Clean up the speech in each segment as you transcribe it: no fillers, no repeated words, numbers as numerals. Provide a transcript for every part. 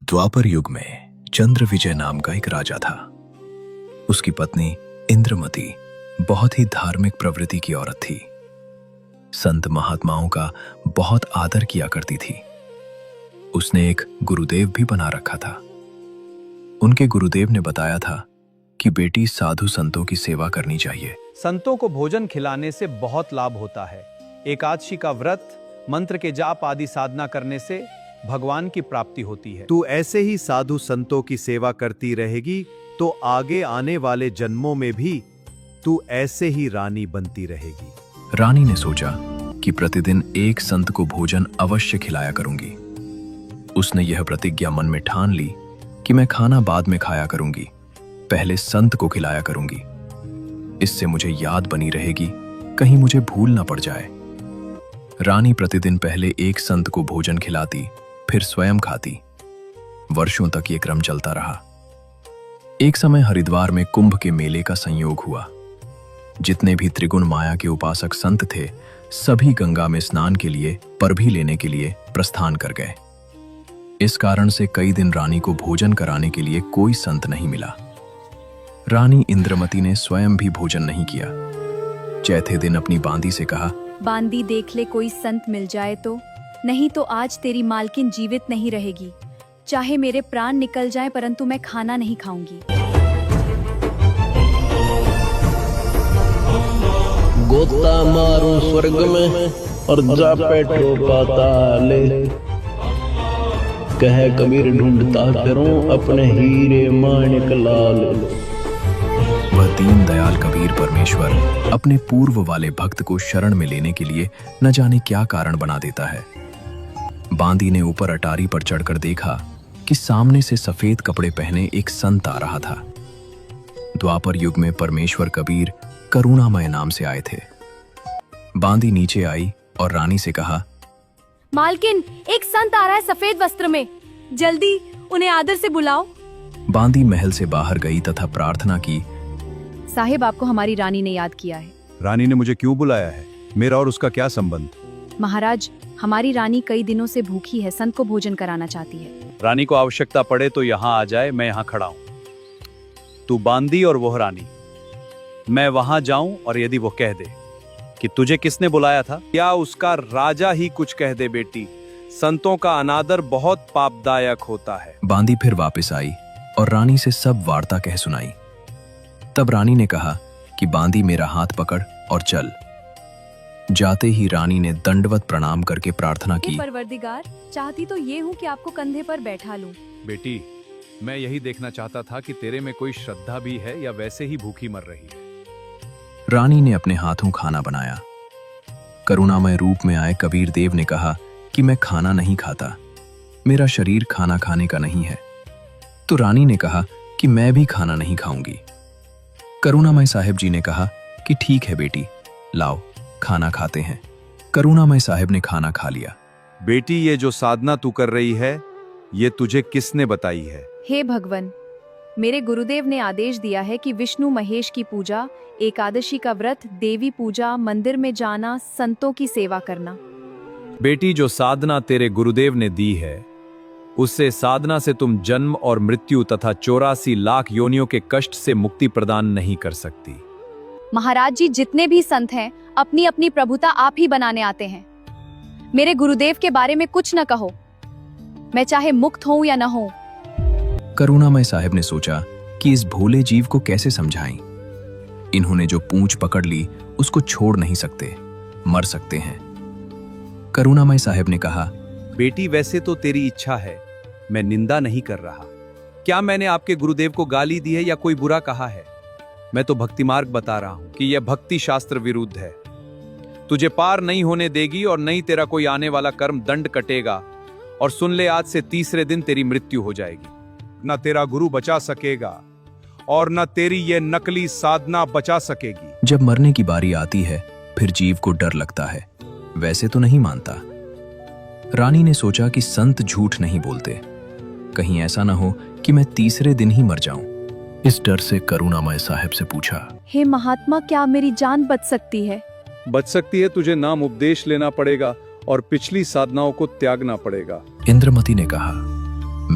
द्वापर युग में चंद्र विजय नाम का एक राजा था। उसकी पत्नी इंद्रमती बहुत ही धार्मिक प्रवृत्ति की औरत थी। संत महात्माओं का बहुत आदर किया करती थी। उसने एक गुरुदेव भी बना रखा था। उनके गुरुदेव ने बताया था कि बेटी साधु संतों की सेवा करनी चाहिए। संतों को भोजन खिलाने से बहुत लाभ होता है। एकादशी का व्रत, मंत्र के जाप आदि साधना करने से भगवान की प्राप्ति होती है। तू ऐसे ही साधु संतों की सेवा करती रहेगी तो आगे आने वाले जन्मों में भी तू ऐसे ही रानी बनती रहेगी। रानी ने सोचा कि प्रतिदिन एक संत को भोजन अवश्य खिलाया करूंगी। उसने यह प्रतिज्ञा मन में ठान ली कि मैं खाना बाद में खाया करूंगी, पहले संत को खिलाया करूंगी। इससे मुझे याद बनी रहेगी, कहीं मुझे भूल ना पड़ जाए। रानी प्रतिदिन पहले एक संत को भोजन खिलाती, फिर स्वयं खाती। वर्षों तक ये क्रम चलता रहा। एक समय हरिद्वार में कुंभ के मेले का संयोग हुआ। जितने भी त्रिगुण माया के उपासक संत थे, सभी गंगा में स्नान के लिए, परभी लेने के लिए प्रस्थान कर गए। इस कारण से कई दिन रानी को भोजन कराने के लिए कोई संत नहीं मिला। रानी इंद्रमती ने स्वयं भी भोजन नहीं किया। चौथे दिन अपनी बांदी से कहा, बांदी देख ले कोई संत मिल जाए तो, नहीं तो आज तेरी मालकिन जीवित नहीं रहेगी। चाहे मेरे प्राण निकल जाएं परंतु मैं खाना नहीं खाऊंगी। गोता मारूं स्वर्ग में और जा बैठो पाताले। कह कबीर ढूंढता फिरूं अपने हीरे माणिक लाल। वह दीन दयाल कबीर परमेश्वर अपने पूर्व वाले भक्त को शरण में लेने के लिए न जाने क्या कारण बना देता है। बांदी ने ऊपर अटारी पर चढ़कर देखा कि सामने से सफेद कपड़े पहने एक संत आ रहा था। द्वापर युग में परमेश्वर कबीर करुणामय नाम से आए थे। बांदी नीचे आई और रानी से कहा, मालकिन, एक संत आ रहा है सफेद वस्त्र में, जल्दी उन्हें आदर से बुलाओ। बांदी महल से बाहर गई तथा प्रार्थना की, साहिब, आपको हमारी रानी ने याद किया है। रानी ने मुझे क्यों बुलाया है? मेरा और उसका क्या संबंध? महाराज, हमारी रानी कई दिनों से भूखी है, संत को भोजन कराना चाहती है। रानी को आवश्यकता पड़े तो यहाँ आ जाए, मैं यहाँ खड़ा हूँ। तू बांदी और वह रानी। मैं वहां जाऊं और यदि वो कह दे कि तुझे किसने बुलाया था, या उसका राजा ही कुछ कह दे, बेटी संतों का अनादर बहुत पापदायक होता है। बांदी फिर वापस आई और रानी से सब वार्ता कह सुनाई। तब रानी ने कहा कि बांदी, मेरा हाथ पकड़ और चल। जाते ही रानी ने दंडवत प्रणाम करके प्रार्थना की, परवरदिगार, चाहती तो ये हूँ कि आपको कंधे पर बैठा लूं। बेटी, मैं यही देखना चाहता था कि तेरे में कोई श्रद्धा भी है या वैसे ही भूखी मर रही है। रानी ने अपने हाथों खाना बनाया। करुणामय रूप में आए कबीर देव ने कहा कि मैं खाना नहीं खाता, मेरा शरीर खाना खाने का नहीं है। तो रानी ने कहा कि मैं भी खाना नहीं खाऊंगी। करुणामय साहिब जी ने कहा कि ठीक है बेटी, लाओ खाना खाते हैं। करुणामय साहिब ने खाना खा लिया। बेटी, ये जो साधना तू कर रही है, ये तुझे किसने बताई है? हे भगवान, मेरे गुरुदेव ने आदेश दिया है कि विष्णु महेश की पूजा, एकादशी का व्रत, देवी पूजा, मंदिर में जाना, संतों की सेवा करना। बेटी, जो साधना तेरे गुरुदेव ने दी है, उससे साधना से तुम जन्म और मृत्यु तथा 84 लाख योनियों के कष्ट से मुक्ति प्रदान नहीं कर सकती। महाराज जी, जितने भी संत हैं, अपनी अपनी प्रभुता आप ही बनाने आते हैं। मेरे गुरुदेव के बारे में कुछ न कहो, मैं चाहे मुक्त हूं या न हूं। करुणामय साहिब ने सोचा कि इस भोले जीव को कैसे समझाएं। इन्होंने जो पूंछ पकड़ ली उसको छोड़ नहीं सकते, मर सकते हैं। करुणामय साहिब ने कहा, बेटी, वैसे तो तेरी इच्छा है, मैं निंदा नहीं कर रहा। क्या मैंने आपके गुरुदेव को गाली दी है या कोई बुरा कहा है? मैं तो भक्ति मार्ग बता रहा हूं कि यह भक्ति शास्त्र विरुद्ध है। तुझे पार नहीं होने देगी और नहीं तेरा कोई आने वाला कर्म दंड कटेगा। और सुन ले, आज से तीसरे दिन तेरी मृत्यु हो जाएगी। न तेरा गुरु बचा सकेगा और न तेरी ये नकली साधना बचा सकेगी। जब मरने की बारी आती है फिर जीव को डर लगता है, वैसे तो नहीं मानता। रानी ने सोचा कि संत झूठ नहीं बोलते, कहीं ऐसा ना हो कि मैं तीसरे दिन ही मर जाऊं। इस डर से करुणामय साहिब से पूछा, हे महात्मा, क्या मेरी जान बच सकती है? बच सकती है, तुझे नाम उपदेश लेना पड़ेगा और पिछली साधनाओं को त्यागना पड़ेगा। इंद्रमती ने कहा,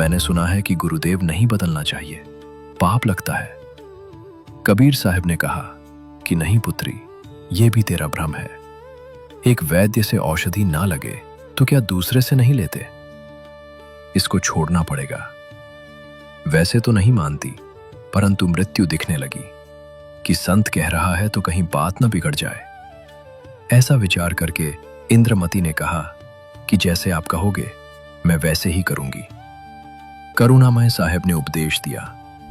मैंने सुना है कि गुरुदेव नहीं बदलना चाहिए, पाप लगता है। कबीर साहब ने कहा कि नहीं पुत्री, यह भी तेरा भ्रम है। एक वैद्य से औषधि ना लगे तो क्या दूसरे से नहीं लेते? इसको छोड़ना पड़ेगा। वैसे तो नहीं मानती, परंतु मृत्यु दिखने लगी कि संत कह रहा है तो कहीं बात न बिगड़ जाए। ऐसा विचार करके इंद्रमती ने कहा कि जैसे आप कहोगे मैं वैसे ही करूंगी। करुणामय साहब ने उपदेश दिया,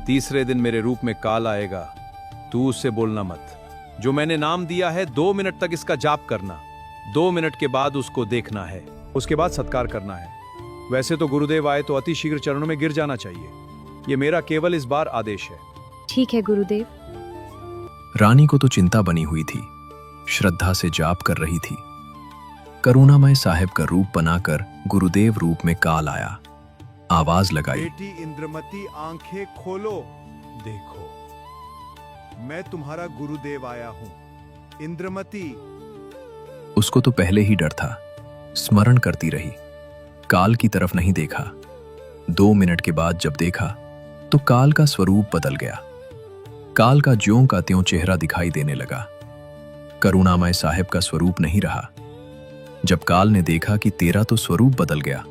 तीसरे दिन मेरे रूप में काल आएगा, तू उससे बोलना मत। जो मैंने नाम दिया है 2 मिनट तक इसका जाप करना, 2 मिनट के बाद उसको देखना है, उसके बाद सत्कार करना है। वैसे तो गुरुदेव आए तो अति शीघ्र चरणों में गिर जाना चाहिए। ये मेरा केवल इस बार आदेश है। ठीक है गुरुदेव। रानी को तो चिंता बनी हुई थी, श्रद्धा से जाप कर रही थी। करुणामय साहब का रूप बनाकर गुरुदेव रूप में काल आया, आवाज लगाई, बेटी इंद्रमती आंखें खोलो, देखो मैं तुम्हारा गुरुदेव आया हूं। इंद्रमती। उसको तो पहले ही डर था, स्मरण करती रही, काल की तरफ नहीं देखा। 2 मिनट के बाद जब देखा तो काल का स्वरूप बदल गया। काल का ज्यों का त्यों चेहरा दिखाई देने लगा। करुणामय साहब का स्वरूप नहीं रहा। जब काल ने देखा कि तेरा तो स्वरूप बदल गया,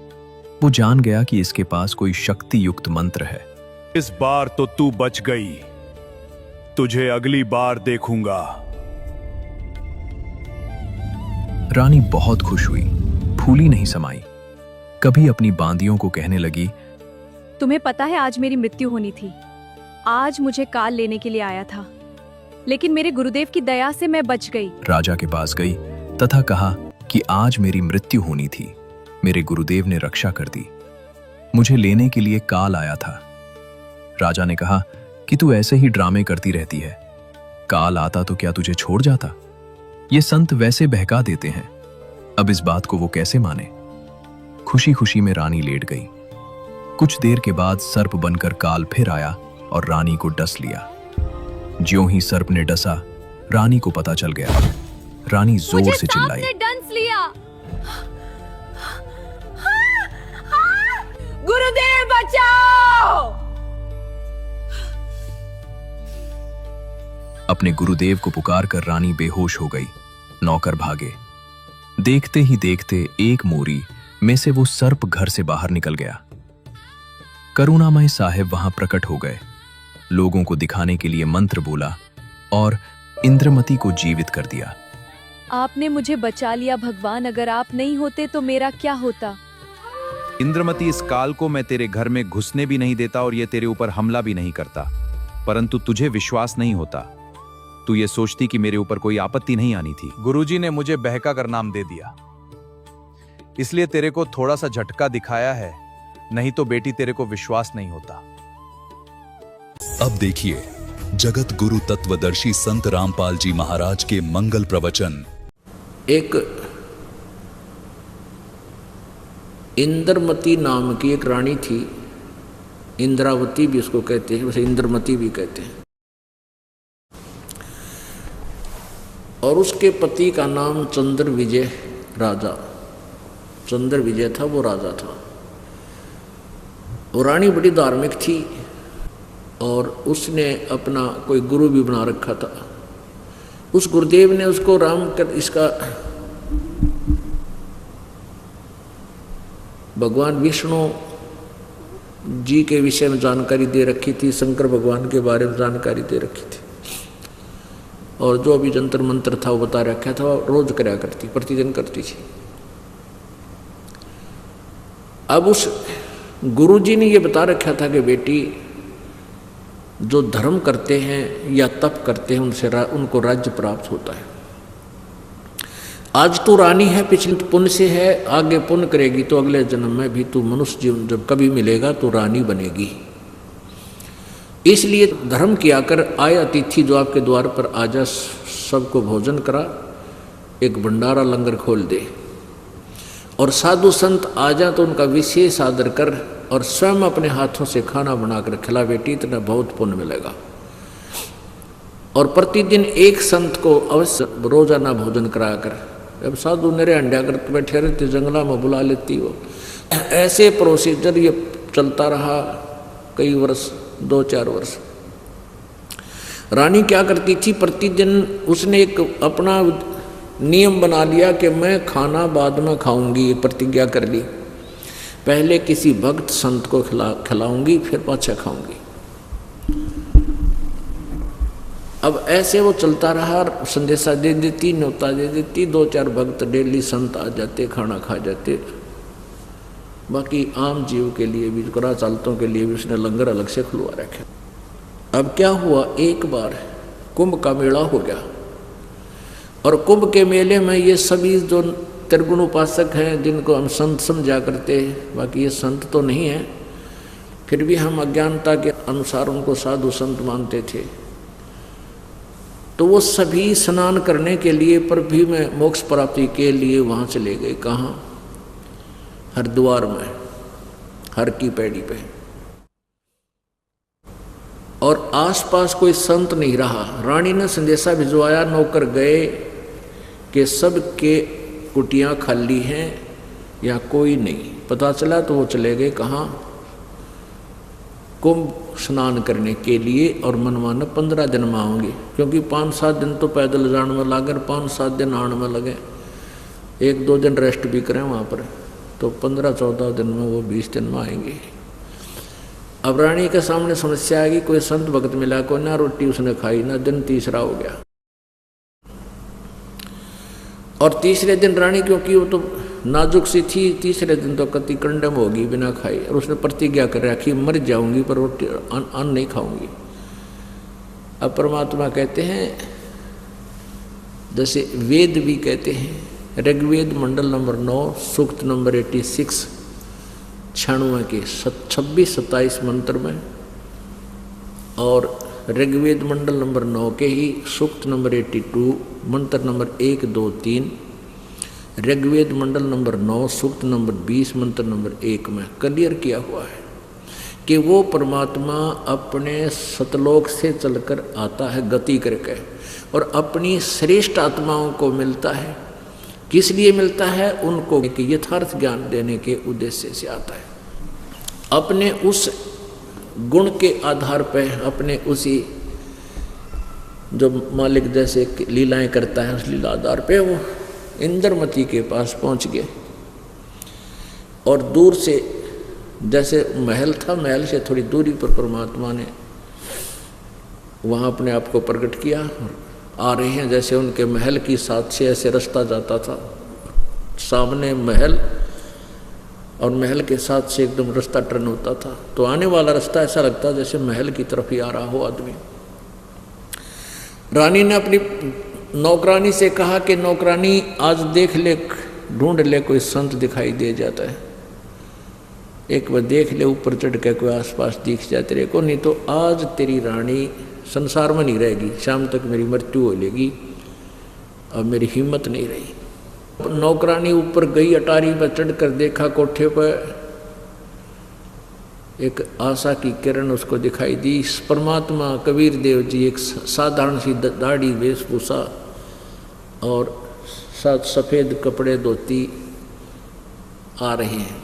वो जान गया कि इसके पास कोई शक्ति युक्त मंत्र है। इस बार तो तू बच गई, तुझे अगली बार देखूंगा। रानी बहुत खुश हुई, फूली नहीं समाई। कभी अपनी बांदियों को कहने लगी, तुम्हें पता है आज मेरी मृत्यु होनी थी। आज मुझे काल लेने के लिए आया था, लेकिन मेरे गुरुदेव की दया से मैं बच गई। राजा के पास गई तथा कहा कि आज मेरी मृत्यु होनी थी, मेरे गुरुदेव ने रक्षा कर दी, मुझे लेने के लिए काल आया था। राजा ने कहा कि तू ऐसे ही ड्रामे करती रहती है, काल आता तो क्या तुझे छोड़ जाता? ये संत वैसे बहका देते हैं, अब इस बात को वो कैसे माने? खुशी खुशी में रानी लेट गई। कुछ देर के बाद सर्प बनकर काल फिर आया और रानी को डस लिया। ज्यों ही सर्प ने डसा, रानी को पता चल गया। रानी जोर से चिल्लाई, डंस लिया। गुरुदेव बचाओ! अपने गुरुदेव को पुकारकर रानी बेहोश हो गई। नौकर भागे। देखते ही देखते एक मोरी में से वो सर्प घर से बाहर निकल गया। करुणामय साहब वहां प्रकट हो गए, लोगों को दिखाने के लिए मंत्र बोला और इंद्रमती को जीवित कर दिया। आपने मुझे बचा लिया भगवान, अगर आप नहीं होते तो मेरा क्या होता? इंद्रमती, इस काल को मैं तेरे घर में घुसने भी नहीं देता और ये तेरे ऊपर हमला भी नहीं करता, परंतु तुझे विश्वास नहीं होता। तू ये सोचती कि मेरे ऊपर कोई आपत्ति नहीं आनी थी। गुरुजी ने मुझे बहका कर नाम दे दिया, इसलिए तेरे को थोड़ा सा झटका दिखाया है, नहीं तो बेटी तेरे को विश्वास नहीं होता। अब देखिए जगत गुरु तत्वदर्शी संत रामपाल जी महाराज के मंगल प्रवचन। एक इंद्रमती नाम की एक रानी थी, इंद्रावती भी उसको कहते हैं, वैसे इंद्रमती भी कहते हैं। और उसके पति का नाम चंद्र विजय राजा, चंद्र विजय था, वो राजा था। वो रानी बड़ी धार्मिक थी और उसने अपना कोई गुरु भी बना रखा था। उस गुरुदेव ने उसको राम कर इसका भगवान विष्णु जी के विषय में जानकारी दे रखी थी, शंकर भगवान के बारे में जानकारी दे रखी थी, और जो भी जंतर मंत्र था वो बता रखा था, रोज कराया करती, प्रतिदिन करती थी। अब उस गुरुजी ने ये बता रखा था कि बेटी, जो धर्म करते हैं या तप करते हैं उनसे उनको राज्य प्राप्त होता है। आज तू रानी है, पिछले पुण्य से है, आगे पुण्य करेगी तो अगले जन्म में भी तू मनुष्य जीवन जब कभी मिलेगा तो रानी बनेगी। इसलिए धर्म किया कर, आए अतिथि जो आपके द्वार पर आ जा, सबको भोजन करा, एक भंडारा लंगर खोल दे, और साधु संत आ जा तो उनका विशेष आदर कर और स्वयं अपने हाथों से खाना बनाकर खिला बेटी, इतना बहुत पुण्य मिलेगा। और प्रतिदिन एक संत को अवश्य रोजाना भोजन कराया कर। अब साधु निरे अंड्या कर बैठे रहते, जंगला में बुला लेती वो, ऐसे प्रोसीजर ये चलता रहा कई वर्ष, 2-4 वर्ष। रानी क्या करती थी, प्रतिदिन उसने एक अपना नियम बना लिया कि मैं खाना बाद में खाऊंगी, ये प्रतिज्ञा कर ली। पहले किसी भक्त संत को खिलाऊंगी, फिर पाछा खाऊंगी। अब ऐसे वो चलता रहा, संदेशा दे देती, न्योता दे देती, 2-4 भक्त डेली संत आ जाते, खाना खा जाते। बाकी आम जीव के लिए भी, करा चालतों के लिए भी उसने लंगर अलग से खुलवा रखे। अब क्या हुआ, एक बार कुंभ का मेला हो गया और कुंभ के मेले में ये सभी जो त्रिगुण उपासक हैं, जिनको हम संत समझा करते हैं, बाकी ये संत तो नहीं है, फिर भी हम अज्ञानता के अनुसार उनको साधु संत मानते थे, तो वो सभी स्नान करने के लिए, पर भी में मोक्ष प्राप्ति के लिए वहाँ चले गए। कहाँ? हरिद्वार में, हर की पैड़ी पे। और आसपास कोई संत नहीं रहा। रानी ने संदेशा भिजवाया, नौकर गए कि सबके कुटियाँ खाली हैं या कोई नहीं। पता चला तो वो चले गए कहाँ? कुंभ स्नान करने के लिए। और मनमाना 15 दिन में आओगे, क्योंकि 5-7 दिन तो पैदल जाने में लगे, 5-7 दिन आने में लगे, 1-2 दिन रेस्ट भी करें वहाँ पर, तो 15-14 दिन में वो 20 दिन में आएंगे। अब रानी के सामने समस्या आएगी, कोई संत भक्त मिला को, ना रोटी उसने खाई, ना दिन तीसरा हो गया। और तीसरे दिन रानी, क्योंकि वो तो नाजुक सी थी, तीसरे दिन तो कति कंडम होगी बिना खाई, और उसने प्रतिज्ञा कर रखी मर जाऊंगी पर रोटी अन्न नहीं खाऊंगी। अब परमात्मा कहते हैं, जैसे वेद भी कहते हैं, ऋग्वेद मंडल नंबर 9 सूक्त नंबर 86 96 के 26-27 मंत्र में, और ऋग्वेद मंडल नंबर 9 के ही सूक्त नंबर 82 मंत्र नंबर 1, 2, 3, ऋग्वेद मंडल नंबर 9 सूक्त नंबर 20 मंत्र नंबर 1 में क्लियर किया हुआ है कि वो परमात्मा अपने सतलोक से चलकर आता है गति करके, और अपनी श्रेष्ठ आत्माओं को मिलता है। किस लिए मिलता है? उनको कि यथार्थ ज्ञान देने के उद्देश्य से आता है। अपने उस गुण के आधार पर, अपने उसी जो मालिक जैसे लीलाएं करता है, उस लीला आधार पे वो इंद्रमती के पास पहुंच गए। और दूर से, जैसे महल था, महल से थोड़ी दूरी पर परमात्मा ने वहाँ अपने आप को प्रकट किया। आ रहे हैं, जैसे उनके महल की साथ से ऐसे रास्ता जाता था, सामने महल और महल के साथ से एकदम रास्ता टर्न होता था, तो आने वाला रास्ता ऐसा लगता जैसे महल की तरफ ही आ रहा हो आदमी। रानी ने अपनी नौकरानी से कहा कि नौकरानी आज देख ले, ढूंढ ले, कोई संत दिखाई दे जाता है, एक बार देख ले, ऊपर चढ़ के कोई आसपास दिख जाए तेरे को, नहीं तो आज तेरी रानी संसार में नहीं रहेगी, शाम तक मेरी मृत्यु हो लेगी। अब मेरी हिम्मत नहीं रही। नौकरानी ऊपर गई, अटारी पर चढ़कर देखा, कोठे पर एक आशा की किरण उसको दिखाई दी। परमात्मा कबीर देव जी एक साधारण सी दाढ़ी, वेशभूषा और साथ सफ़ेद कपड़े, धोती आ रहे हैं।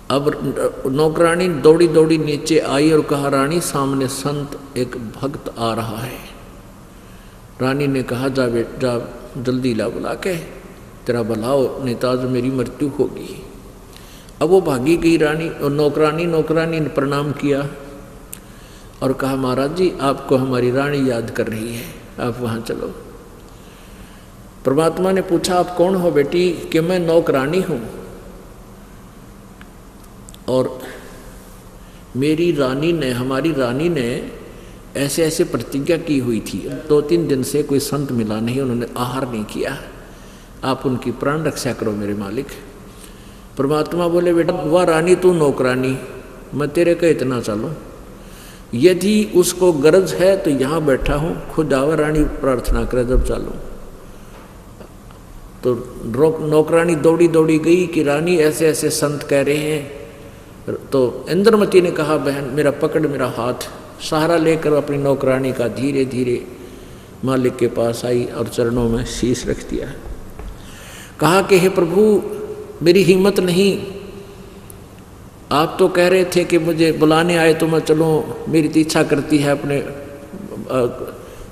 अब नौकरानी दौड़ी दौड़ी नीचे आई और कहा, रानी सामने संत एक भक्त आ रहा है। रानी ने कहा, जा जा जल्दी ला, बुला के तेरा भलाओ, नहीं तो आज मेरी मृत्यु होगी। अब वो भागी गई रानी और नौकरानी ने प्रणाम किया और कहा, महाराज जी आपको हमारी रानी याद कर रही है, आप वहाँ चलो। परमात्मा ने पूछा, आप कौन हो बेटी? कि मैं नौकरानी हूँ और मेरी रानी ने, हमारी रानी ने ऐसे ऐसे प्रतिज्ञा की हुई थी। 2-3 दिन से कोई संत मिला नहीं, उन्होंने आहार नहीं किया, आप उनकी प्राण रक्षा करो मेरे मालिक। परमात्मा बोले, बेटा वह रानी तू नौकरानी, मैं तेरे का इतना चलूँ, यदि उसको गरज है तो यहाँ बैठा हूँ, खुद आवा रानी प्रार्थना करे जब चालूँ। तो नौकरानी दौड़ी दौड़ी गई कि रानी ऐसे ऐसे संत कह रहे हैं। तो इंद्रमती ने कहा, बहन मेरा पकड़ मेरा हाथ, सहारा लेकर अपनी नौकरानी का धीरे धीरे मालिक के पास आई और चरणों में शीश रख दिया। कहा कि हे प्रभु मेरी हिम्मत नहीं, आप तो कह रहे थे कि मुझे बुलाने आए तो मैं चलूँ, मेरी तो इच्छा करती है अपने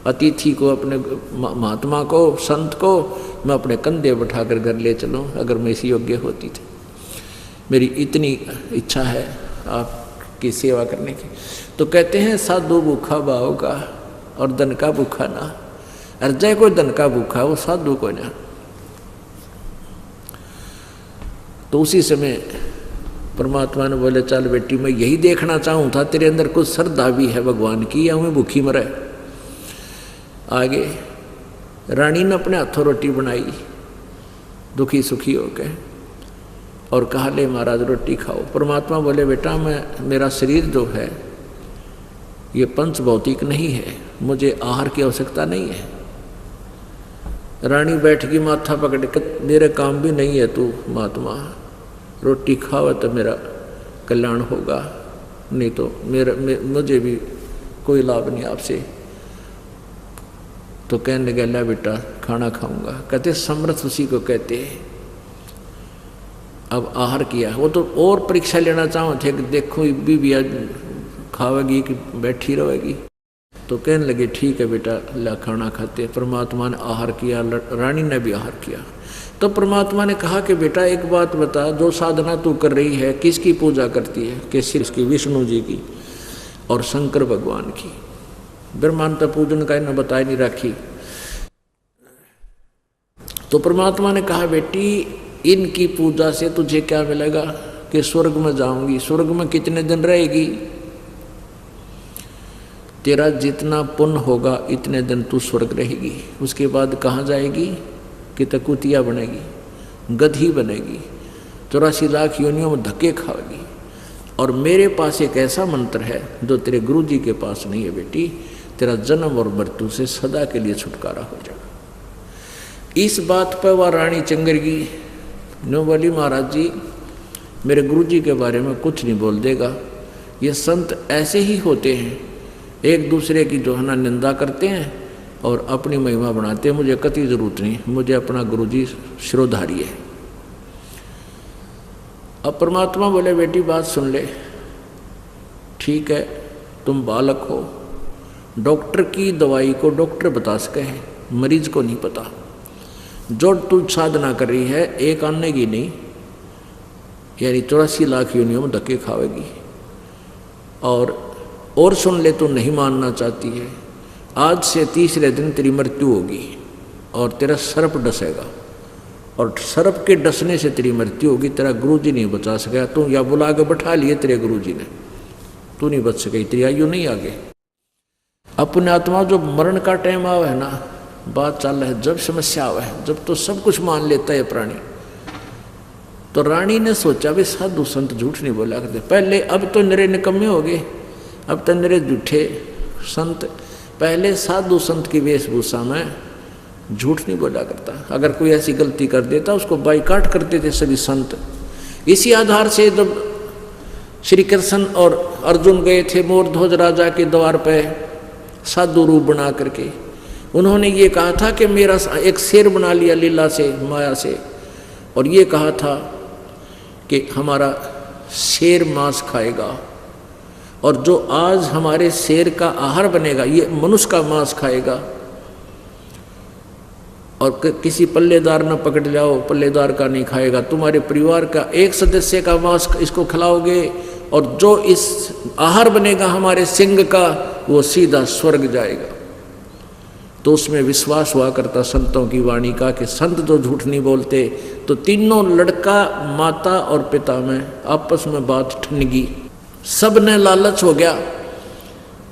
अतिथि को, अपने महात्मा को, संत को मैं अपने कंधे बैठाकर घर ले चलूँ, अगर मैं इसी योग्य होती थी। मेरी इतनी इच्छा है आपकी सेवा करने की। तो कहते हैं साधु भूखा भाव का और धन का भूखा ना। अर्जय कोई धन का भूखा, वो साधु को ना। तो उसी समय परमात्मा ने बोले चल बेटी, मैं यही देखना चाहूँ था तेरे अंदर कुछ श्रद्धा भी है भगवान की, या मैं भूखी मरे। आगे रानी ने अपने हाथों रोटी बनाई दुखी सुखी होके और कहा ले महाराज रोटी खाओ। परमात्मा बोले बेटा मेरा शरीर जो है ये पंच भौतिक नहीं है, मुझे आहार की आवश्यकता नहीं है। रानी बैठ गई माथा पकड़ के, मेरे काम भी नहीं है तू महात्मा, रोटी खाओ तो मेरा कल्याण होगा, नहीं तो मुझे भी कोई लाभ नहीं आपसे। तो कहने लगा ला बेटा खाना खाऊंगा। कहते समर्थ उसी को कहते हैं। अब आहार किया, वो तो और परीक्षा लेना चाहो थे कि देखो भी आज खावेगी कि बैठी रहेगी। तो कहने लगे ठीक है बेटा ला खाना खाते। परमात्मा ने आहार किया, रानी ने भी आहार किया। तो परमात्मा ने कहा कि बेटा एक बात बता, जो साधना तू कर रही है किसकी पूजा करती है? किसी इसकी विष्णु जी की और शंकर भगवान की। ब्रह्मांड पूजन का इन्हें बताई नहीं रखी। तो परमात्मा ने कहा बेटी इनकी पूजा से तुझे क्या मिलेगा कि स्वर्ग में जाऊंगी। स्वर्ग में कितने दिन रहेगी? तेरा जितना पुण्य होगा इतने दिन तू स्वर्ग रहेगी। उसके बाद कहाँ जाएगी? कि तकुतिया बनेगी, गधी बनेगी, 84 लाख योनियों में धक्के खाएगी। और मेरे पास एक ऐसा मंत्र है जो तेरे गुरु जी के पास नहीं है बेटी, तेरा जन्म और मृत्यु से सदा के लिए छुटकारा हो जाएगा। इस बात पर वह रानी चंगरगी नो बोली महाराज जी मेरे गुरु जी के बारे में कुछ नहीं बोल देगा। ये संत ऐसे ही होते हैं, एक दूसरे की जो है ना निंदा करते हैं और अपनी महिमा बनाते हैं। मुझे कति जरूरत नहीं, मुझे अपना गुरु जी शिरोधारी है। अब परमात्मा बोले बेटी बात सुन ले, ठीक है तुम बालक हो, डॉक्टर की दवाई को डॉक्टर बता सके हैं, मरीज को नहीं पता। जो तू साधना कर रही है एक आने की नहीं, यानी 84 लाख योनियों में धक्के खावेगी। और सुन ले, तू नहीं मानना चाहती है, आज से तीसरे दिन तेरी मृत्यु होगी और तेरा सर्प डसेगा और सर्प के डसने से तेरी मृत्यु होगी। तेरा गुरुजी नहीं बचा सका, तू या बुला के बैठा लिए तेरे गुरुजी ने, तू नहीं बच सके, तेरी आयु नहीं आगे। अपने आत्मा जो मरण का टाइम आवे है ना, बात चल रहा है, जब समस्या आवे है, जब तो सब कुछ मान लेता है प्राणी। तो रानी ने सोचा भी साधु संत झूठ नहीं बोला करते पहले, अब तो निरे निकम्मे हो गए, अब तो निरे झूठे संत। पहले साधु संत की वेशभूषा में झूठ नहीं बोला करता, अगर कोई ऐसी गलती कर देता उसको बाइकाट करते थे सभी संत। इसी आधार से जब श्री कृष्ण और अर्जुन गए थे मोरध्वज राजा के द्वार पर साधु रूप बना करके, उन्होंने ये कहा था कि मेरा एक शेर बना लिया लीला से, माया से, और ये कहा था कि हमारा शेर मांस खाएगा, और जो आज हमारे शेर का आहार बनेगा ये मनुष्य का मांस खाएगा। और किसी पल्लेदार न पकड़ जाओ, पल्लेदार का नहीं खाएगा, तुम्हारे परिवार का एक सदस्य का मांस इसको खिलाओगे, और जो इस आहार बनेगा हमारे सिंह का वो सीधा स्वर्ग जाएगा। तो उसमें विश्वास हुआ करता संतों की वाणी का कि संत जो झूठ नहीं बोलते। तो तीनों लड़का माता और पिता में आपस में बात ठनगी, सब ने लालच हो गया।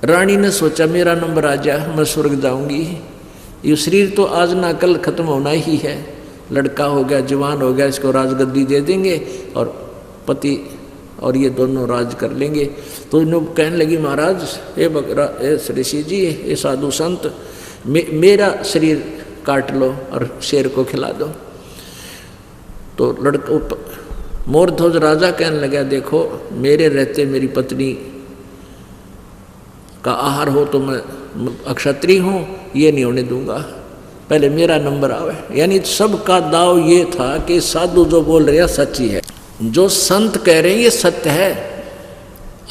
रानी ने सोचा मेरा नंबर आ जाए, मैं स्वर्ग जाऊंगी, ये शरीर तो आज ना कल खत्म होना ही है, लड़का हो गया जवान हो गया, इसको राजगद्दी दे देंगे और पति और ये दोनों राज कर लेंगे। तो इन्होंने कहने लगी महाराज ए ऋषि जी, ये साधु संत, मेरा शरीर काट लो और शेर को खिला दो। तो लड़का मोरध्वज राजा कहने लगा देखो मेरे रहते मेरी पत्नी का आहार हो तो मैं अक्षत्रिय हूँ, ये नहीं होने दूंगा, पहले मेरा नंबर आवे। यानी सबका दाव ये था कि साधु जो बोल रहा सच्ची है। जो संत कह रहे हैं ये सत्य है।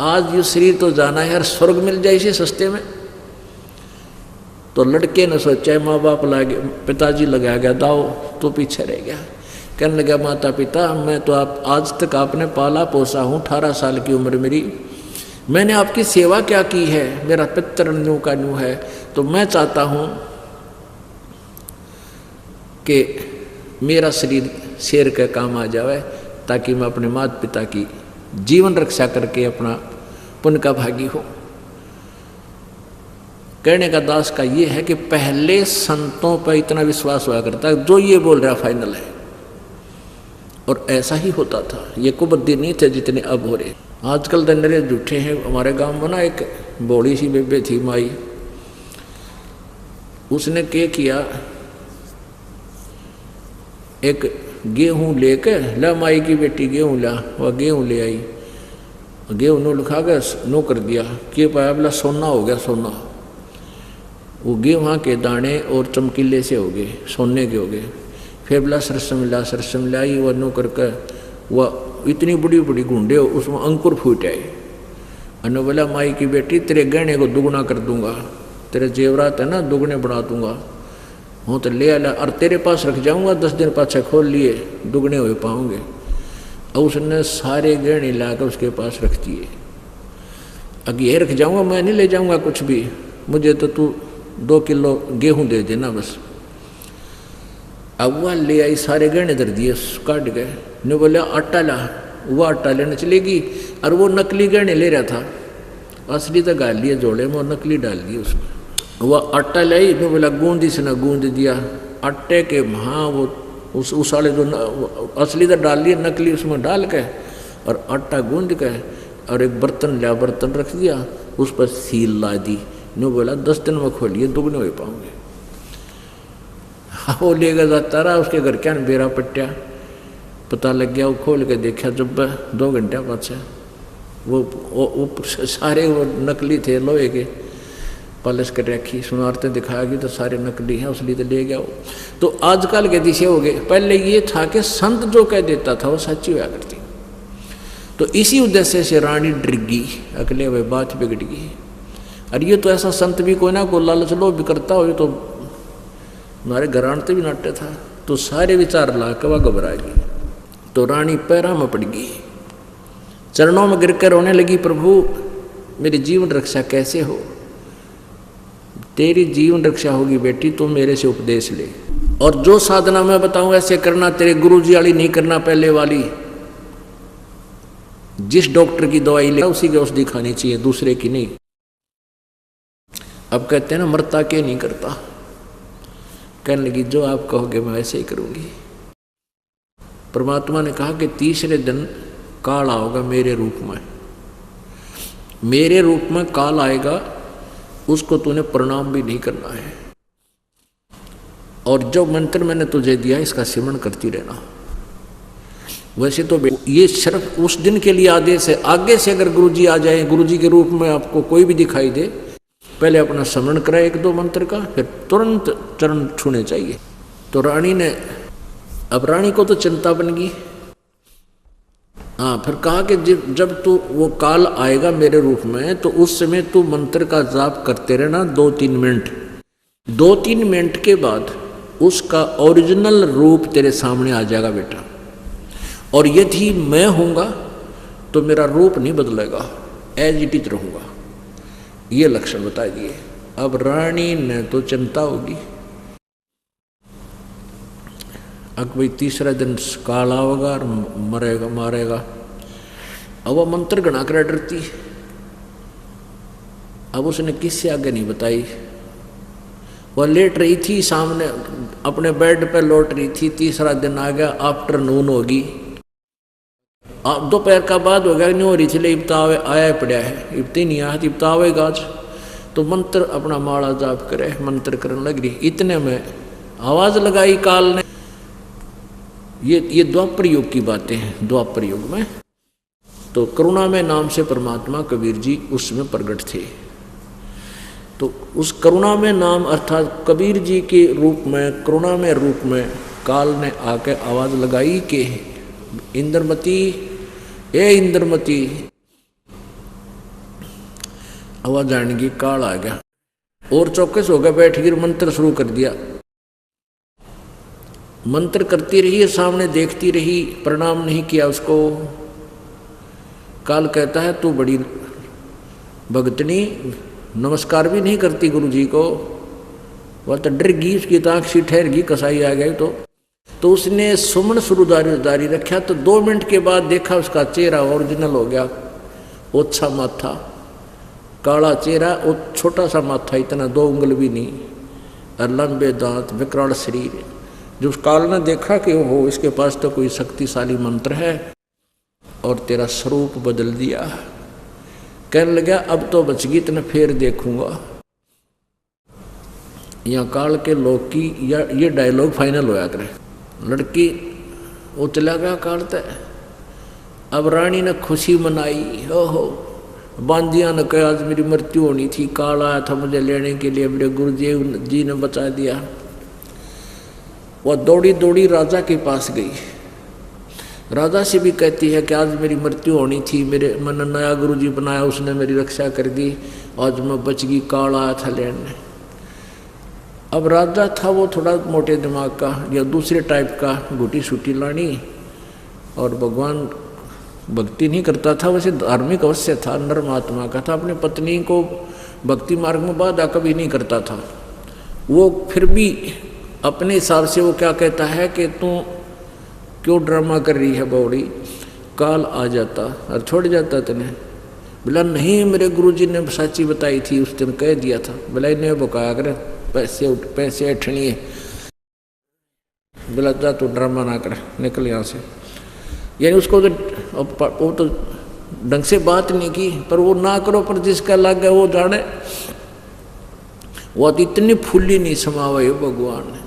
आज ये शरीर तो जाना है यार, स्वर्ग मिल जाए इसे सस्ते में। तो लड़के ने सोचा, माँ बाप लागे, पिताजी लगा गया दाव, तो पीछे रह गया। कहने लगा, माता पिता मैं तो आप आज तक आपने पाला पोसा हूँ, 18 साल की उम्र मेरी, मैंने आपकी सेवा क्या की है, मेरा पितर न्यू का न्यू है। तो मैं चाहता हूँ कि मेरा शरीर शेर के काम आ जाए, ताकि मैं अपने माता पिता की जीवन रक्षा करके अपना पुण्य का भागी हो। कहने का दास का ये है कि पहले संतों पर इतना विश्वास हुआ करता है, जो ये बोल रहा फाइनल है, और ऐसा ही होता था। ये कुबद्दी नहीं थे जितने अब हो रहे। आजकल तो नरे झूठे हैं। हमारे गांव में ना एक बूढ़ी सी बेबे थी माई, उसने क्या किया, एक गेहूं लेके ला, माई की बेटी गेहूं ला, वह गेहूं ले आई, गेहूं नो लिखा के नो कर दिया, के पाया बोला सोना हो गया सोना। वो गेहूं के दाने और चमकीले से हो गए, सोने के हो गए। फिर बोला सरसम लाई, वह नो करके वह इतनी बड़ी बड़ी गुंडे उसमें अंकुर फूट आए। अनु बोला, माई की बेटी तेरे गहने को दुगना कर दूंगा, तेरे जेवरात है ना दुगने बना दूंगा, हूँ तो ले आला, और तेरे पास रख जाऊंगा, 10 दिन पाछे खोल लिए दुगने हो पाओगे। और उसने सारे गहने लाकर उसके पास रख दिए। अब ये रख जाऊंगा, मैं नहीं ले जाऊंगा कुछ भी, मुझे तो तू 2 किलो गेहूं दे देना बस। अब वह ले आई, सारे गहने धर दिए, काट गए। ने बोला आटा ला, वह आटा लेने चलेगी, और वो नकली गहने ले रहा था, असली तो गाल लिए जोड़े में, और नकली डाल दिए उसमें। वह आटा लाई, ने बोला गूंद, इसने गूंद दिया आटे के, हाँ वो उस वाले जो असली तो डाल लिए, नकली उसमें डाल के और आटा गूंद के, और एक बर्तन लिया, बर्तन रख दिया, उस पर सील ला दी। ने बोला 10 दिन में खोलिए दुगने हो पाओगे। वो लेगा जाता रहा, उसके घर क्या बेरा पट्टिया, पता लग गया। वो खोल के देखा, जब 2 घंटे पाछे वो सारे वो नकली थे, लोहे के पॉलिश कर रखी, सुनारतें दिखाएगी तो सारे नकली हैं, उसलिए तो ले गया वो। तो आजकल के दिशे हो गए। पहले ये था कि संत जो कह देता था वो सच्ची हुआ करती। तो इसी उद्देश्य से रानी डर गई, अगले वे बात बिगड़ गई। और ये तो ऐसा संत भी कोई ना कोई लालच लो भी करता हो, ये तो हमारे घरानते भी नाट्य था। तो सारे विचार ला के वह घबरा गई। तो रानी पैरा में पड़ गई, चरणों में गिर कर रोने लगी, प्रभु मेरी जीवन रक्षा कैसे हो। तेरी जीवन रक्षा होगी बेटी, तू मेरे से उपदेश ले, और जो साधना मैं बताऊं ऐसे करना, तेरे गुरुजी वाली नहीं करना, पहले वाली। जिस डॉक्टर की दवाई ले उसी की औषधि खानी चाहिए, दूसरे की नहीं। अब कहते हैं ना, मरता के नहीं करता। कहने लगी, जो आप कहोगे मैं वैसे ही करूंगी। परमात्मा ने कहा कि तीसरे दिन काल आओगा मेरे रूप में, मेरे रूप में काल आएगा, उसको तूने प्रणाम भी नहीं करना है। और जो मंत्र मैंने तुझे दिया इसका सिमरण करती रहना। वैसे तो ये सिर्फ उस दिन के लिए आदेश है। आगे से अगर गुरुजी आ जाए, गुरुजी के रूप में आपको कोई भी दिखाई दे, पहले अपना स्मरण कराए 1-2 मंत्र का, फिर तुरंत चरण छूने चाहिए। तो रानी ने, अब रानी को तो चिंता बन गई। हाँ, फिर कहा कि जब तू वो काल आएगा मेरे रूप में, तो उस समय तू मंत्र का जाप करते रहना 2-3 मिनट। 2-3 मिनट के बाद उसका ओरिजिनल रूप तेरे सामने आ जाएगा बेटा। और यदि मैं हूँगा तो मेरा रूप नहीं बदलेगा, एज इट इज रहूँगा। ये लक्षण बता दिए। अब रानी ने तो चिंता होगी, अब भाई तीसरा दिन काल होगा और मरेगा मारेगा। अब वह मंत्र गणा कर डरती। अब उसने किससे आगे नहीं बताई। वह लेट रही थी सामने अपने बेड पर, लौट रही थी। तीसरा दिन आ गया, आफ्टरनून होगी, दोपहर का बाद हो गया, नहीं हो रही थी, ले इब्ता आया पड़ा है, इब्ती नहीं आया, इब्ता आवेगा आज। तो मंत्र अपना माला जाप करे, मंत्र करने लग रही। इतने में आवाज लगाई काल ने। ये द्वापर युग की बातें हैं। द्वापर युग में तो करुणा में नाम से परमात्मा कबीर जी उसमें प्रकट थे। तो उस करुणा में नाम अर्थात कबीर जी के रूप में, करुणा में रूप में काल ने आके आवाज लगाई कि इंद्रमती, ए इंद्रमती, आवाज आने की, काल आ गया और चौकस हो गया, बैठ गिर, मंत्र शुरू कर दिया। मंत्र करती रही, सामने देखती रही, प्रणाम नहीं किया उसको। काल कहता है तू बड़ी भगतनी, नमस्कार भी नहीं करती गुरु जी को। वह तो डर गई, उसकी ताक सी ठहर गई, कसाई आ गई। तो उसने सुमन शुरू जारी रखा। तो 2 मिनट के बाद देखा उसका चेहरा ओरिजिनल हो गया। ओछा माथा, काला चेहरा और छोटा सा माथा, इतना 2 उंगल भी नहीं, और लंबे दांत, विकराल शरीर। जो काल ने देखा कि हो इसके पास तो कोई शक्तिशाली मंत्र है और तेरा स्वरूप बदल दिया। कहने लगा अब तो बच गई, इतना फिर देखूंगा। यहाँ काल के लोग की या ये डायलॉग फाइनल होया करे। लड़की वो चला गया काल तय। अब रानी ने खुशी मनाई, ओहो। बांदिया ने कहा आज मेरी मृत्यु होनी थी, काल आया था मुझे लेने के लिए, मेरे गुरुदेव जी ने बचा दिया। वह दौड़ी दौड़ी राजा के पास गई। राजा से भी कहती है कि आज मेरी मृत्यु होनी थी, मेरे मैंने नया गुरुजी बनाया, उसने मेरी रक्षा कर दी, आज मैं बच गई, काल आया था लेने। अब राजा था वो थोड़ा मोटे दिमाग का या दूसरे टाइप का, घुटी सूटी लानी, और भगवान भक्ति नहीं करता था, वैसे धार्मिक अवश्य था, नर्म आत्मा का था। अपनी पत्नी को भक्ति मार्ग में बाधा कभी नहीं करता था। वो फिर भी अपने हिसाब से वो क्या कहता है कि तू क्यों ड्रामा कर रही है बौड़ी, काल आ जाता और छोड़ जाता तेने। बोला नहीं, मेरे गुरुजी ने सच्ची बताई थी, उस दिन कह दिया था। बोला इन्हें बुकाया कर, पैसे अठनी। बोला जा तू ड्रामा ना कर, निकल यहाँ से। यानी उसको वो तो ढंग से बात नहीं की, पर वो ना करो, पर जिसका लग गया वो जाने। वो तो इतनी फुल्ली नहीं समावाई भगवान ने।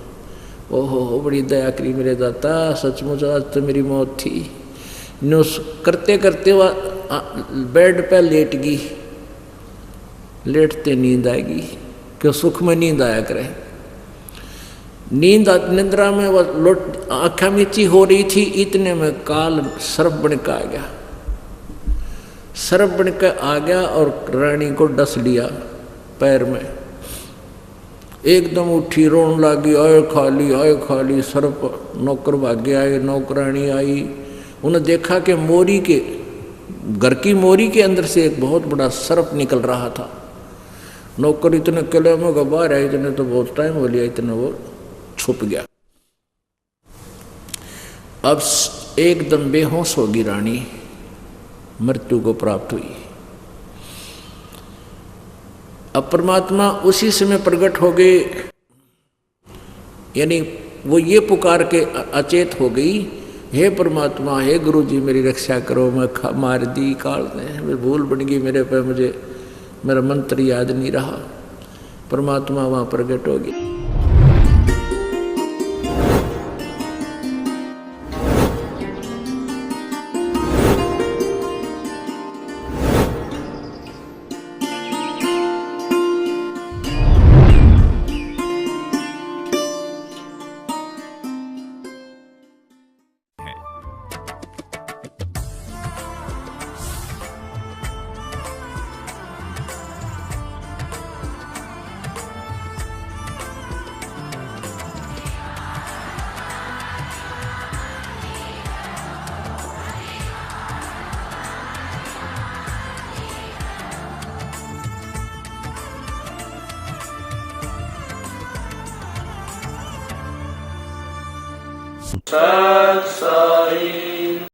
ओहो बड़ी दया करी मेरे दाता, सचमुच आज तो मेरी मौत थी। करते करते वह बेड पे लेट गई। लेटते नींद आएगी, क्यों सुख में नींद आया करे। निद्रा में वह आँखें मीची हो रही थी, इतने में काल सर्प बन के आ गया। सर्प बन के आ गया और रानी को डस लिया पैर में। एकदम उठी, रोन लगी, आए खाली। सर्प नौकर भागे आए, नौकरानी आई। उन्हें देखा कि मोरी के घर की मोरी के अंदर से एक बहुत बड़ा सर्प निकल रहा था। नौकर इतने किले में बाहर आए, इतने तो बहुत टाइम हो लिया, इतने वो छुप गया। अब एकदम बेहोश होगी रानी, मृत्यु को प्राप्त हुई। अब परमात्मा उसी समय प्रकट हो गए, यानी वो ये पुकार के अचेत हो गई, हे परमात्मा, हे गुरु जी मेरी रक्षा करो, मैं मार दी काल ने, भूल बन गई मेरे पे, मुझे मेरा मंत्र याद नहीं रहा। परमात्मा वहाँ प्रकट हो गई। सत साई